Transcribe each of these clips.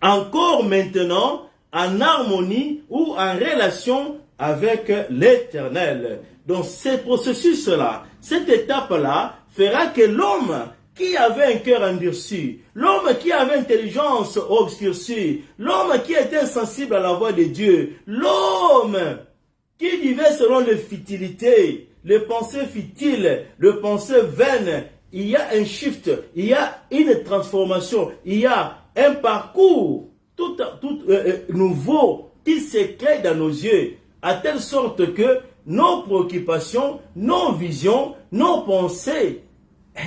encore maintenant en harmonie ou en relation avec l'Éternel. Donc ce processus-là, cette étape-là fera que l'homme qui avait un cœur endurci, l'homme qui avait intelligence obscurcie, l'homme qui était sensible à la voix de Dieu, l'homme qui vivait selon les futilités, les pensées futiles, les pensées vaines, il y a un shift, il y a une transformation, il y a un parcours tout nouveau qui s'éclaire dans nos yeux, à telle sorte que nos préoccupations, nos visions, nos pensées,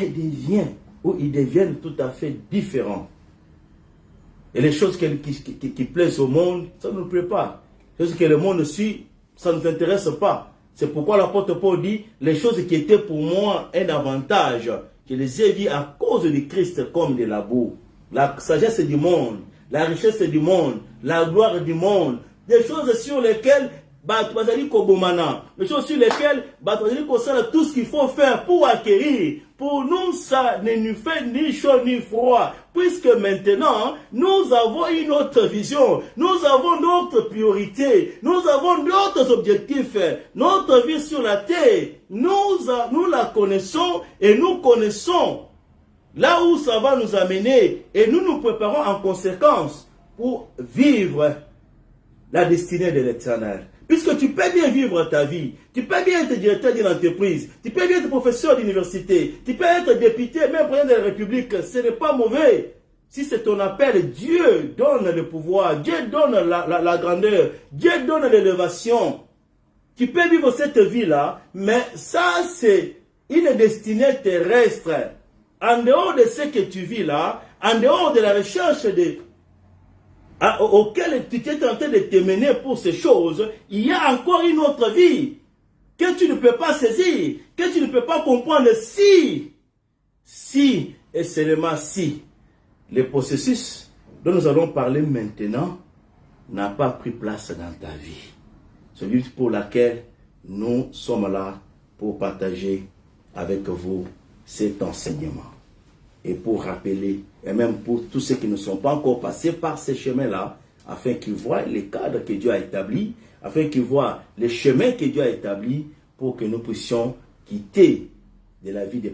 ils deviennent tout à fait différents. Et les choses qui plaisent au monde, ça ne nous plaît pas. Les choses que le monde suit, ça ne nous intéresse pas. C'est pourquoi l'apôtre Paul dit, les choses qui étaient pour moi un avantage, je les ai vues à cause de Christ comme de la boue. La sagesse du monde, la richesse du monde, la gloire du monde, des choses sur lesquelles les choses sur lesquelles tout ce qu'il faut faire pour acquérir. Pour nous, ça ne nous fait ni chaud ni froid. Puisque maintenant, nous avons une autre vision. Nous avons d'autres priorités. Nous avons d'autres objectifs. Notre vie sur la terre, nous la connaissons et nous connaissons là où ça va nous amener. Et nous nous préparons en conséquence pour vivre la destinée de l'Éternel. Puisque tu peux bien vivre ta vie, tu peux bien être directeur d'une entreprise, tu peux bien être professeur d'université, tu peux être député, même président de la République, ce n'est pas mauvais. Si c'est ton appel, Dieu donne le pouvoir, Dieu donne la grandeur, Dieu donne l'élévation. Tu peux vivre cette vie-là, mais ça c'est une destinée terrestre. En dehors de ce que tu vis là, en dehors de la recherche auquel tu es en train de te mener pour ces choses, il y a encore une autre vie que tu ne peux pas saisir, que tu ne peux pas comprendre si et seulement si le processus dont nous allons parler maintenant n'a pas pris place dans ta vie. Celui pour laquelle nous sommes là pour partager avec vous cet enseignement. Et pour rappeler, et même pour tous ceux qui ne sont pas encore passés par ces chemins-là, afin qu'ils voient les cadres que Dieu a établis, afin qu'ils voient les chemins que Dieu a établis, pour que nous puissions quitter de la vie de